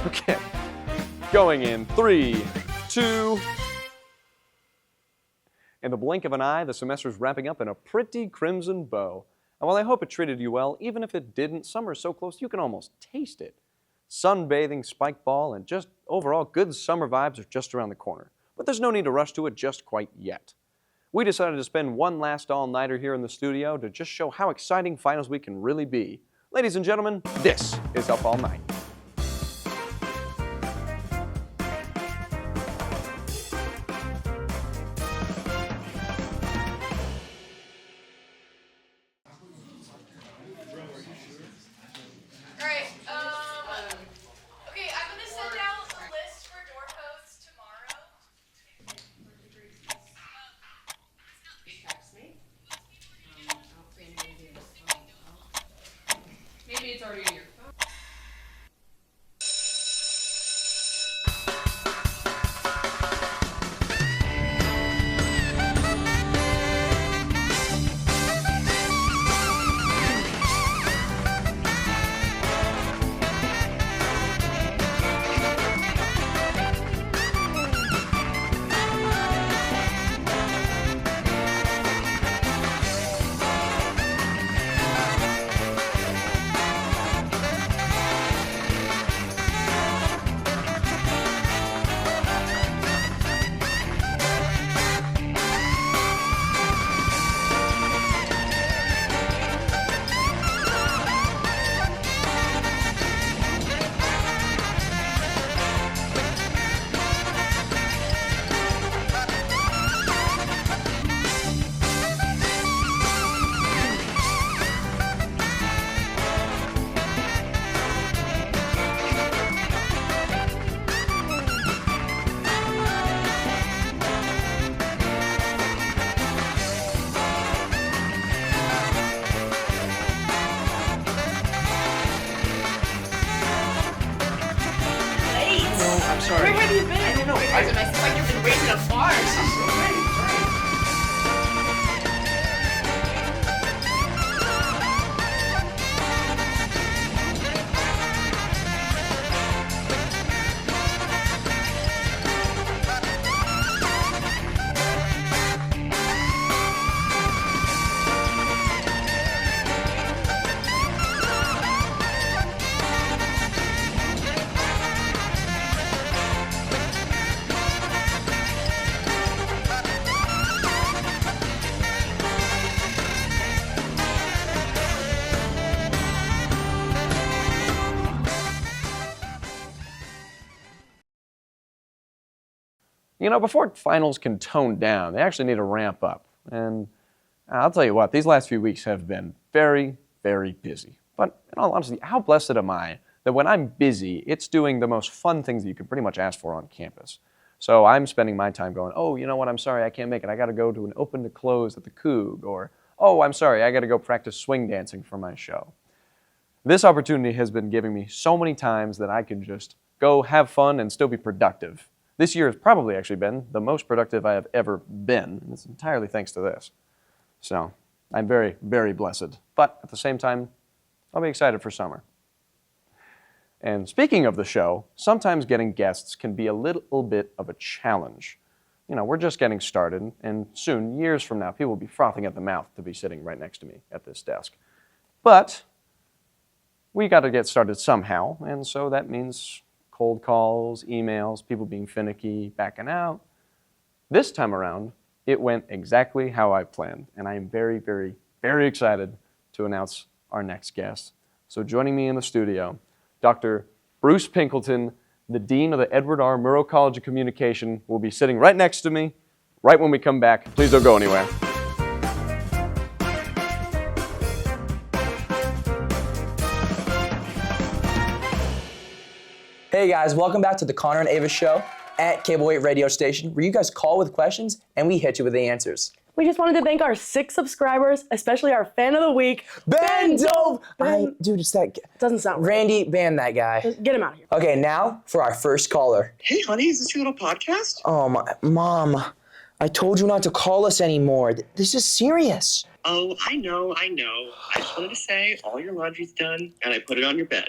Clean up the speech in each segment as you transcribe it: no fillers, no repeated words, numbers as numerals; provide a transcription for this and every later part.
Okay, going in 3, 2. In the blink of an eye, the semester's wrapping up in a pretty crimson bow. And while I hope it treated you well, even if it didn't, summer is so close you can almost taste it. Sunbathing, spike ball, and just overall good summer vibes are just around the corner. But there's no need to rush to it just quite yet. We decided to spend one last all-nighter here in the studio to just show how exciting finals week can really be. Ladies and gentlemen, this is Up All Night. Where have you been? I don't know. It's like you've been raising a farm. You know, before finals can tone down, they actually need to ramp up. And I'll tell you what, these last few weeks have been very, very busy. But in all honesty, how blessed am I that when I'm busy, it's doing the most fun things that you can pretty much ask for on campus. So I'm spending my time going, oh, you know what, I'm sorry, I can't make it. I got to go to an open to close at the Coug. Or, oh, I'm sorry, I got to go practice swing dancing for my show. This opportunity has been giving me so many times that I can just go have fun and still be productive. This year has probably actually been the most productive I have ever been, and it's entirely thanks to this. So I'm very, very blessed. But at the same time, I'll be excited for summer. And speaking of the show, sometimes getting guests can be a little bit of a challenge. You know, we're just getting started, and soon, years from now, people will be frothing at the mouth to be sitting right next to me at this desk. But we got to get started somehow, and so that means cold calls, emails, people being finicky, backing out. This time around, it went exactly how I planned, and I am very, very, very excited to announce our next guest. So joining me in the studio, Dr. Bruce Pinkleton, the Dean of the Edward R. Murrow College of Communication, will be sitting right next to me right when we come back. Please don't go anywhere. Hey guys, welcome back to the Connor and Ava Show at Cable 8 radio station, where you guys call with questions and we hit you with the answers. We just wanted to thank our 6 subscribers, especially our fan of the week, Ben Dove! Dude, it's that... Doesn't sound right. Randy, ban that guy. Just get him out of here. Okay, now for our first caller. Hey, honey, is this your little podcast? Oh, Mom, I told you not to call us anymore. This is serious. Oh, I know. I just wanted to say all your laundry's done, and I put it on your bed.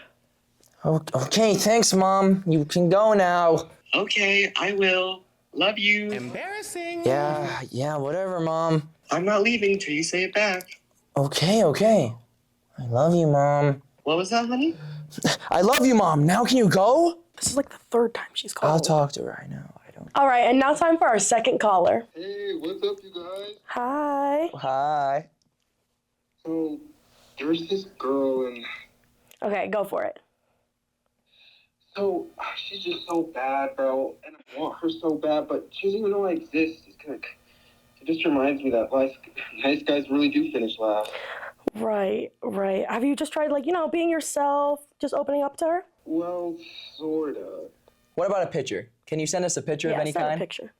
Okay, thanks, Mom. You can go now. Okay, I will. Love you. Embarrassing. Yeah, whatever, Mom. I'm not leaving till you say it back. Okay. I love you, Mom. What was that, honey? I love you, Mom. Now can you go? This is like the third time she's called. I'll talk to her. I know. I don't. All right, and now time for our second caller. Hey, what's up, you guys? Hi. Hi. So, there's this girl, and Okay, go for it. so she's just so bad, bro. And I want her so bad, but she doesn't even know I exist. It just reminds me that nice guys really do finish last. Right. Have you just tried, being yourself, just opening up to her? Well, sorta. What about a picture? Can you send us a picture of any send kind? a picture.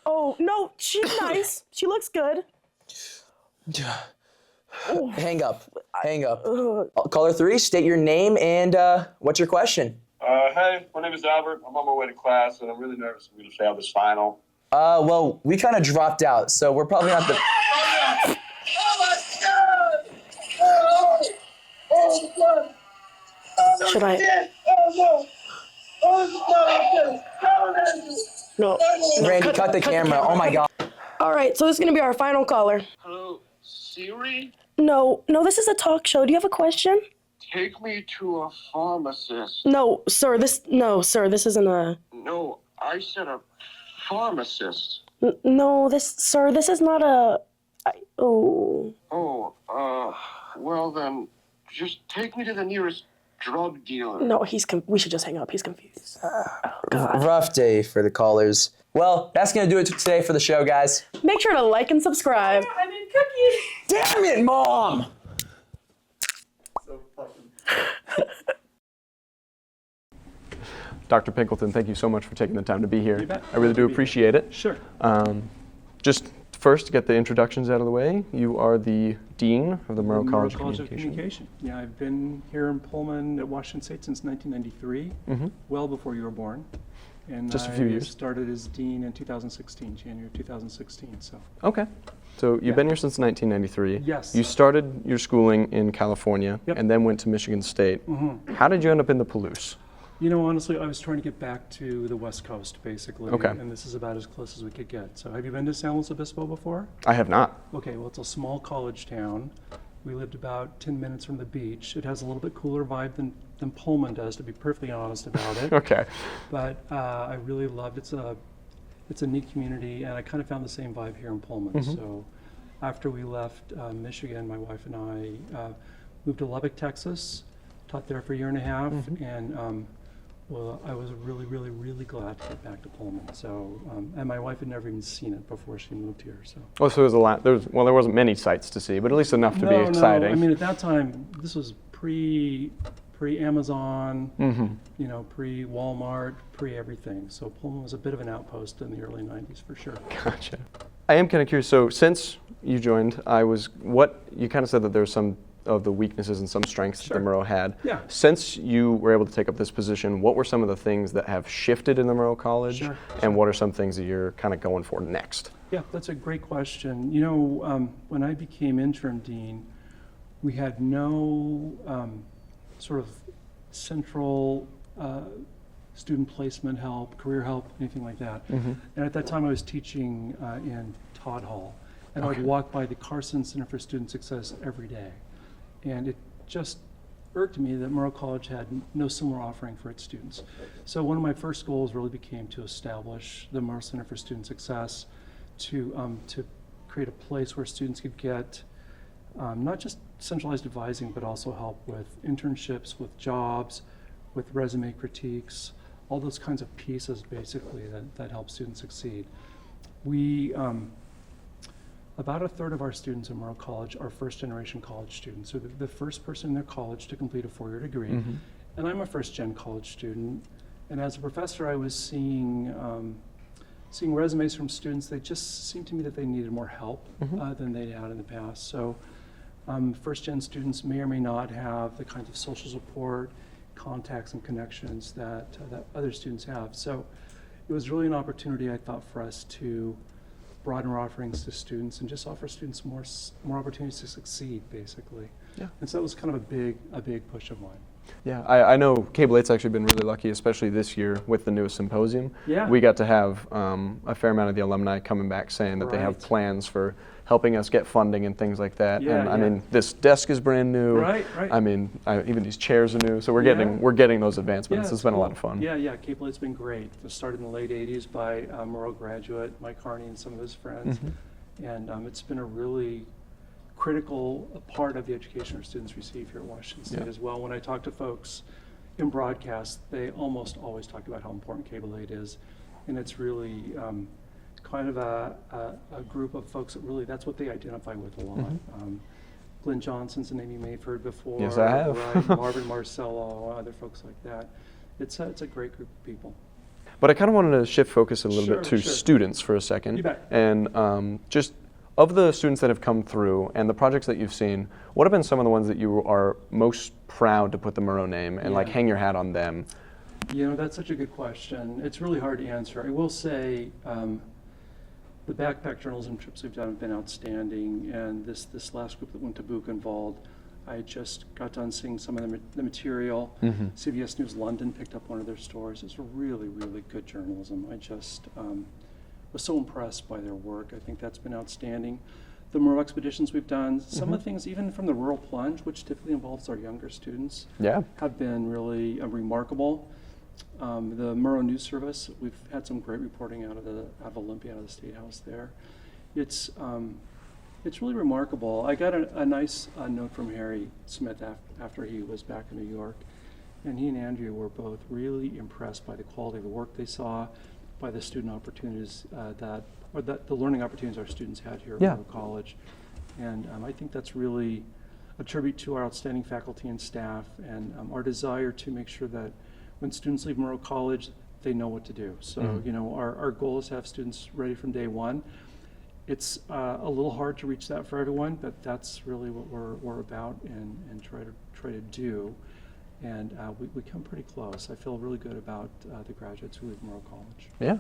Oh, no, she's nice. She looks good. Hang up. Caller 3, state your name and what's your question? Hey, my name is Albert. I'm on my way to class, and I'm really nervous I'm going to fail this final. Well, we kind of dropped out, so we're probably not the... Should I? No. Randy, cut the camera. Oh my God. All right, so this is going to be our final caller. Hello, Siri? No, this is a talk show. Do you have a question? Take me to a pharmacist. No, sir, this isn't a... No, I said a pharmacist. No, this is not a... Oh. Oh, well then, just take me to the nearest drug dealer. No, we should just hang up. He's confused. Oh, God. Rough day for the callers. Well, that's going to do it today for the show, guys. Make sure to like and subscribe. I made cookies. Damn it, Mom! Dr. Pinkleton, thank you so much for taking the time to be here. You bet. I really do appreciate it. Sure. Just first, to get the introductions out of the way, you are the Dean of the Marceau College of Communication. Yeah, I've been here in Pullman at Washington State since 1993, well before you were born. And Just a few years. I started as Dean in 2016, January of 2016. So. Okay. So you've been here since 1993. Yes. You started your schooling in California and then went to Michigan State. How did you end up in the Palouse? You know, honestly, I was trying to get back to the West Coast, basically. Okay. And this is about as close as we could get. So have you been to San Luis Obispo before? I have not. Okay, well, it's a small college town. We lived about 10 minutes from the beach. It has a little bit cooler vibe than Pullman does, to be perfectly honest about it. Okay. But I really loved it. It's a neat community, and I kind of found the same vibe here in Pullman. So after we left Michigan, my wife and I moved to Lubbock, Texas, taught there for a year and a half, and well, I was really, really, really glad to get back to Pullman. So, and my wife had never even seen it before she moved here. So. Oh, so there was a lot. There wasn't many sights to see, but at least enough to be exciting. No. I mean, at that time, this was pre-Amazon, you know, pre-Walmart, pre-everything. So Pullman was a bit of an outpost in the early 90s for sure. Gotcha. I am kind of curious. So since you joined, you kind of said that there were some of the weaknesses and some strengths that the Marceau had. Yeah. Since you were able to take up this position, what were some of the things that have shifted in the Marceau College? And what are some things that you're kind of going for next? Yeah, that's a great question. You know, when I became interim dean, we had no sort of central student placement help, career help, anything like that. And at that time I was teaching in Todd Hall. And I would walk by the Carson Center for Student Success every day. And it just irked me that Marceau College had no similar offering for its students. So one of my first goals really became to establish the Marceau Center for Student Success to create a place where students could get not just centralized advising, but also help with internships, with jobs, with resume critiques, all those kinds of pieces basically that help students succeed. We, about a third of our students at Marceau College are first-generation college students. So the first person in their college to complete a four-year degree. And I'm a first-gen college student. And as a professor, I was seeing resumes from students. They just seemed to me that they needed more help than they had in the past. So first-gen students may or may not have the kinds of social support, contacts, and connections that other students have. So it was really an opportunity, I thought, for us to broaden our offerings to students and just offer students more opportunities to succeed, basically. Yeah. And so that was kind of a big push of mine. Yeah, I know Cable 8's actually been really lucky, especially this year with the newest symposium. Yeah. We got to have a fair amount of the alumni coming back saying that they have Right. plans for helping us get funding and things like that. Yeah, and I yeah. mean, this desk is brand new. Right, right. I mean, even these chairs are new, so we're Yeah. getting those advancements. Yeah, It's been a lot cool. of fun. Yeah, Cable 8's been great. It was started in the late 80s by Marceau graduate Mike Harney and some of his friends. And it's been a really critical part of the education our students receive here at Washington State Yeah. as well. When I talk to folks in broadcast, they almost always talk about how important Cable 8 is. And it's really kind of a group of folks that really, that's what they identify with a lot. Glenn Johnson's a name you may have heard before. Yes, I have. Right, Marvin Marcello, other folks like that. It's a great group of people. But I kind of wanted to shift focus a little bit to Sure. students for a second. You bet. And just of the students that have come through and the projects that you've seen, what have been some of the ones that you are most proud to put the Marceau name and like Yeah. hang your hat on them? You know, that's such a good question. It's really hard to answer. I will say the backpack journalism trips we've done have been outstanding, and this last group that went to Buchenwald, I just got done seeing some of the material. CBS News London picked up one of their stories. It's really, really good journalism. I just was so impressed by their work. I think that's been outstanding. The Marceau expeditions we've done, some of the things even from the Rural Plunge, which typically involves our younger students, Yeah. have been really remarkable. The Marceau News Service, we've had some great reporting out of Olympia, out of the State House there. It's really remarkable. I got a nice note from Harry Smith after he was back in New York, and he and Andrew were both really impressed by the quality of the work they saw, by the student opportunities the learning opportunities our students had here at Yeah. Marceau College. And I think that's really a tribute to our outstanding faculty and staff, and our desire to make sure that when students leave Marceau College, they know what to do. So, you know, our goal is to have students ready from day one. It's a little hard to reach that for everyone, but that's really what we're about and try to do. And we come pretty close. I feel really good about the graduates who leave Marceau College. Yeah.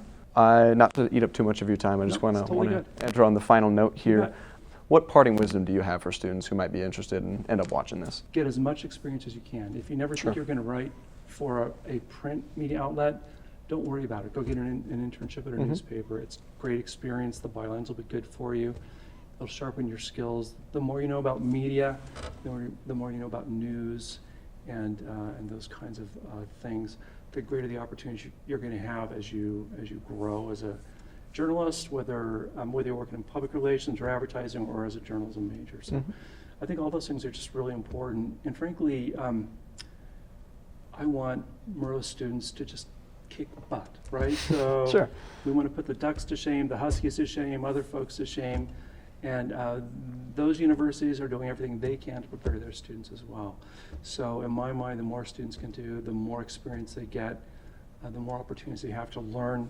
Not to eat up too much of your time, I just No, want it's totally to good. enter on the final note here. bet. What parting wisdom do you have for students who might be interested and end up watching this? Get as much experience as you can. If you never Sure. think you're going to write for a print media outlet, don't worry about it. Go get an internship at a newspaper. It's great experience. The bylines will be good for you. It'll sharpen your skills. The more you know about media, the more you know about news and those kinds of things, the greater the opportunities you're going to have as you grow as a journalist, whether you're working in public relations or advertising or as a journalism major. So I think all those things are just really important. And frankly, I want Marceau students to just kick butt, right? So Sure. we want to put the Ducks to shame, the Huskies to shame, other folks to shame. And those universities are doing everything they can to prepare their students as well. So in my mind, the more students can do, the more experience they get, the more opportunities they have to learn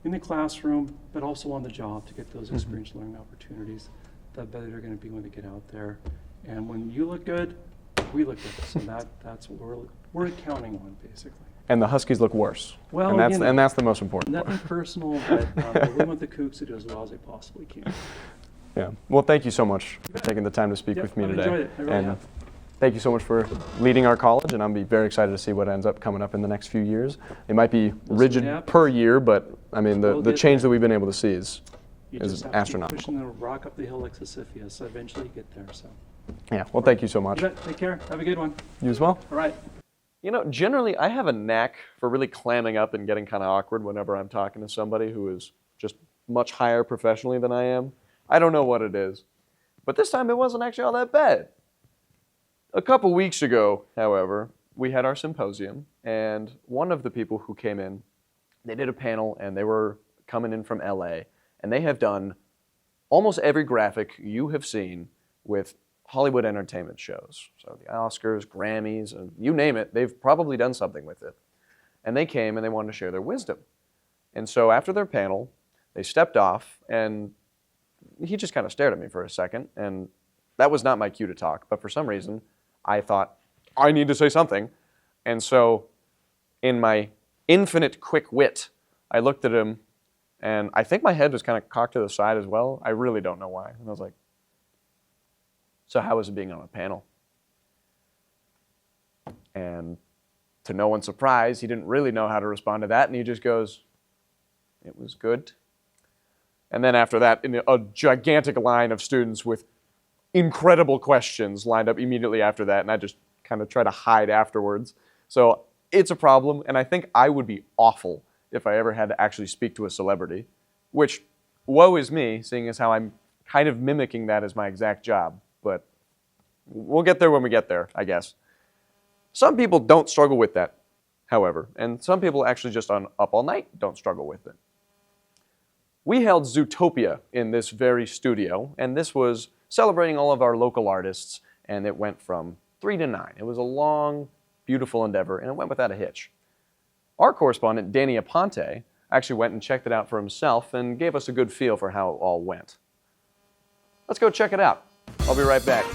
in the classroom, but also on the job to get those experiential learning opportunities, the better they're going to be when they get out there. And when you look good, we look good. So that's what we're counting on, basically. And the Huskies look worse. Well, and that's, you know, and that's the most important Nothing part. personal, but we want the Cougs to do as well as they possibly can. Yeah. Well, thank you so much for taking the time to speak Yep, with me I've today. enjoyed it. I really and have. thank you so much for leading our college, and I'll be very excited to see what ends up coming up in the next few years. It might be We'll see what rigid happens. per year, but I mean, We'll the get change there. that we've been able to see is You just have to keep astronomical. pushing the rock up the hill like Sisyphus, so eventually you get there. So, Yeah. Well, thank you so much. you bet. Take care. Have a good one. You as well. All right. You know, generally, I have a knack for really clamming up and getting kind of awkward whenever I'm talking to somebody who is just much higher professionally than I am. I don't know what it is. But this time, it wasn't actually all that bad. A couple weeks ago, however, we had our symposium, and one of the people who came in, they did a panel, and they were coming in from LA, and they have done almost every graphic you have seen with Hollywood entertainment shows. So the Oscars, Grammys, and you name it, they've probably done something with it. And they came and they wanted to share their wisdom. And so after their panel, they stepped off, and he just kind of stared at me for a second, and that was not my cue to talk, but for some reason, I thought, I need to say something. And so in my infinite quick wit, I looked at him And I think my head was kind of cocked to the side as well. I really don't know why. And I was like, so how was it being on a panel? And to no one's surprise, he didn't really know how to respond to that, and he just goes, it was good. And then after that, in a gigantic line of students with incredible questions lined up immediately after that, and I just kind of try to hide afterwards. So it's a problem, and I think I would be awful if I ever had to actually speak to a celebrity, which, woe is me, seeing as how I'm kind of mimicking that as my exact job. But we'll get there when we get there, I guess. Some people don't struggle with that, however, and some people actually just on Up All Night don't struggle with it. We held Zzutopia in this very studio, and this was celebrating all of our local artists, and it went from 3 to 9. It was a long, beautiful endeavor, and it went without a hitch. Our correspondent, Danny Aponte, actually went and checked it out for himself and gave us a good feel for how it all went. Let's go check it out. I'll be right back.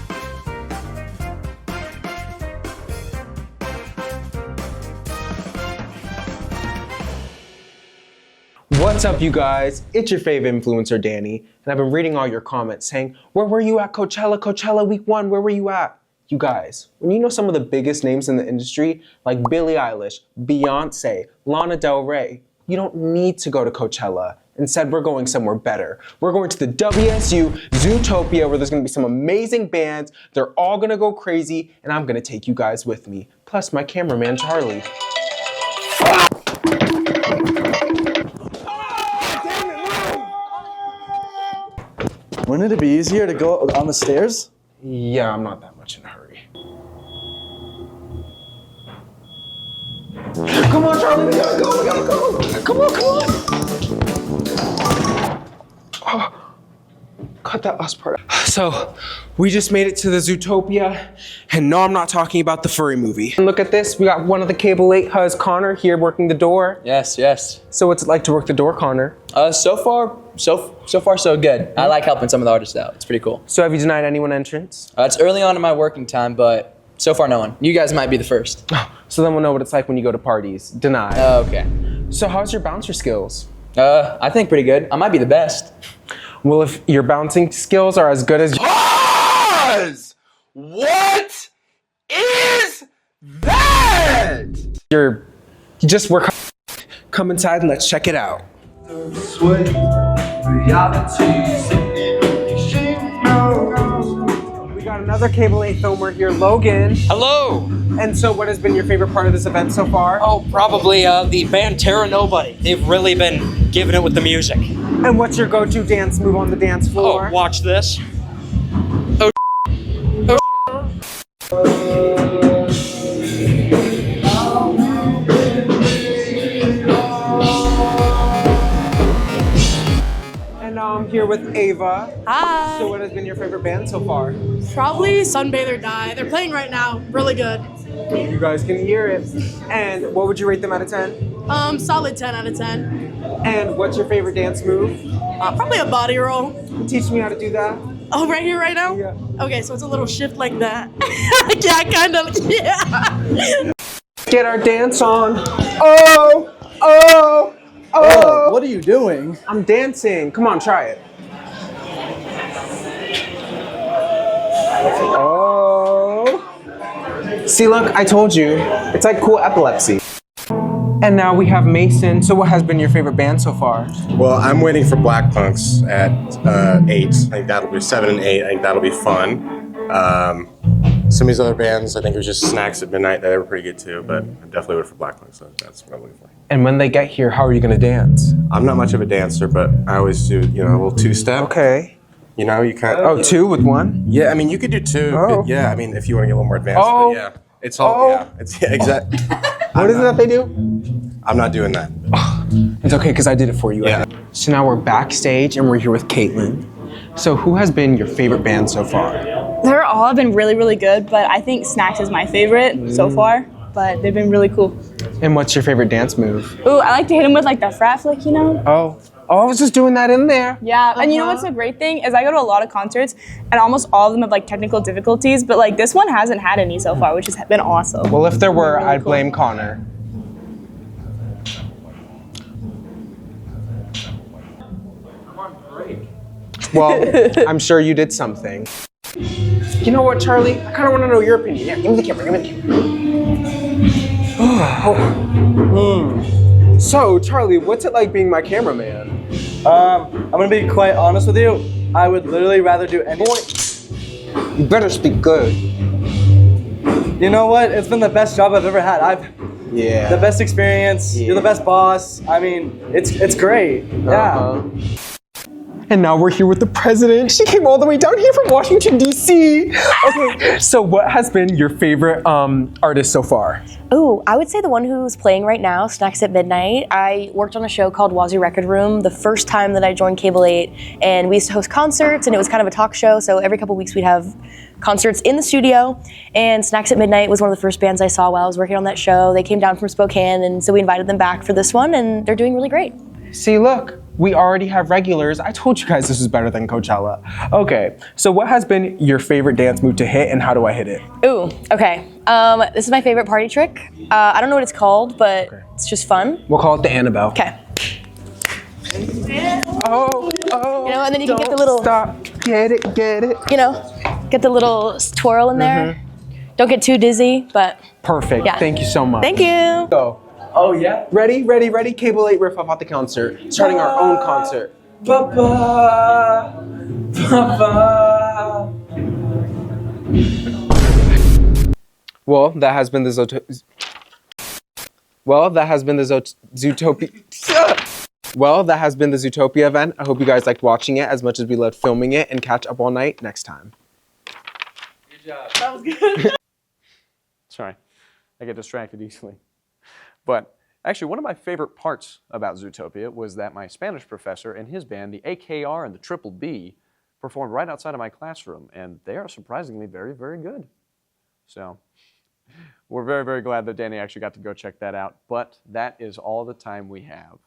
What's up, you guys? It's your fave influencer, Danny, and I've been reading all your comments saying, where were you at Coachella? Coachella week 1, where were you at? You guys, when you know some of the biggest names in the industry, like Billie Eilish, Beyonce, Lana Del Rey, you don't need to go to Coachella. Instead, we're going somewhere better. We're going to the WSU Zzutopia, where there's gonna be some amazing bands. They're all gonna go crazy, and I'm gonna take you guys with me. Plus my cameraman, Charlie. Wouldn't it be easier to go on the stairs? Yeah, I'm not that much in a hurry. Come on, Charlie, we gotta go. Come on. Oh, cut that last part out. So, we just made it to the Zzutopia, and no, I'm not talking about the furry movie. And look at this, we got one of the Cable 8 Huz, Connor, here working the door. Yes. So what's it like to work the door, Connor? So far, so good. I like helping some of the artists out. It's pretty cool. So have you denied anyone entrance? It's early on in my working time, but so far no one. You guys might be the first. So then we'll know what it's like when you go to parties. Denied. Okay. So how's your bouncer skills? I think pretty good. I might be the best. Well, if your bouncing skills are as good as Pause! What is that? you just work. Come inside and let's check it out. We got another Cable 8 filmer here, Logan. Hello. And so what has been your favorite part of this event so far? Oh, probably the band Terra Nobody. They've really been giving it with the music. And what's your go-to dance move on the dance floor? Oh, watch this. Oh, And now I'm here with Ava. Hi. So what has been your favorite band so far? Probably Sunbather Die. They're playing right now. Really good. You guys can hear it. And what would you rate them out of 10? Solid 10 out of 10. And what's your favorite dance move? Probably a body roll. Teach me how to do that. Oh, right here, right now? Yeah. Okay, so it's a little shift like that. Yeah, kind of. Yeah. Get our dance on. Oh! What are you doing? I'm dancing. Come on, try it. Oh. See, look, I told you. It's like cool epilepsy. And now we have Mason. So what has been your favorite band so far? Well, I'm waiting for Black Punks at 8. I think that'll be 7 and 8. I think that'll be fun. Some of these other bands, I think it was just Snacks at Midnight. They were pretty good too, but I definitely went for Black Punks. So that's what I'm looking for. And when they get here, how are you gonna dance? I'm not much of a dancer, but I always do, a little 2-step. Okay. You can't. Oh, 2 with 1? Yeah, I mean, you could do 2. Oh. Yeah, I mean, if you want to get a little more advanced. Oh. But yeah, it's all. Yeah, it's exactly. What is it that they do? I'm not doing that. It's okay, because I did it for you. Yeah. So now we're backstage and we're here with Katelyn. So who has been your favorite band so far? They're all been really, really good, but I think Snacks is my favorite so far, but they've been really cool. And what's your favorite dance move? Ooh, I like to hit them with like the frat flick, Oh, I was just doing that in there. Yeah, and you know what's a great thing is I go to a lot of concerts and almost all of them have like technical difficulties, but like this one hasn't had any so far, which has been awesome. Well, if there were, I'd blame Connor. Well, I'm sure you did something. You know what, Charlie? I kind of want to know your opinion. Yeah, give me the camera, give me the camera. So, Charlie, what's it like being my cameraman? I'm gonna be quite honest with you. I would literally rather do anything. You better speak good. You know what? It's been the best job I've ever had. Yeah. The best experience. Yeah. You're the best boss. I mean, it's great. Yeah. And now we're here with the president. She came all the way down here from Washington, D.C. Okay, so what has been your favorite artist so far? Ooh, I would say the one who's playing right now, Snacks at Midnight. I worked on a show called Wazoo Record Room the first time that I joined Cable 8, and we used to host concerts, and it was kind of a talk show, so every couple weeks we'd have concerts in the studio, and Snacks at Midnight was one of the first bands I saw while I was working on that show. They came down from Spokane, and so we invited them back for this one, and they're doing really great. See, look, we already have regulars. I told you guys this was better than Coachella. Okay, so what has been your favorite dance move to hit, and how do I hit it? Ooh, okay. This is my favorite party trick. I don't know what it's called, but it's just fun. We'll call it the Annabelle. Okay. Oh, you know, and then you can get the little... Stop, get it. You know, get the little twirl in there. Don't get too dizzy, but... Perfect, yeah. Thank you so much. Thank you. Go. Oh yeah? Ready? Cable 8 riff off at the concert. Starting our own concert. Papa. Well, that has been the Zzutopia. Well, that has been the Zzutopia event. I hope you guys liked watching it as much as we loved filming it, and catch up all night next time. Good job. That was good. Sorry, I get distracted easily. But actually, one of my favorite parts about Zzutopia was that my Spanish professor and his band, the AKR and the Triple B, performed right outside of my classroom, and they are surprisingly very, very good. So we're very, very glad that Danny actually got to go check that out, but that is all the time we have.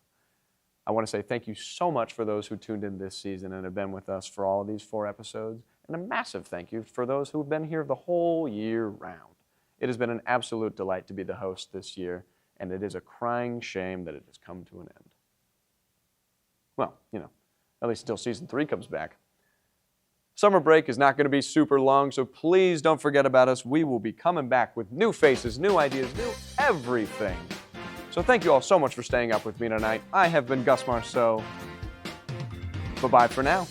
I want to say thank you so much for those who tuned in this season and have been with us for all of these 4 episodes, and a massive thank you for those who have been here the whole year round. It has been an absolute delight to be the host this year, and it is a crying shame that it has come to an end. Well, you know, at least until season 3 comes back. Summer break is not going to be super long, so please don't forget about us. We will be coming back with new faces, new ideas, new everything. So thank you all so much for staying up with me tonight. I have been Gus Marceau. Bye-bye for now.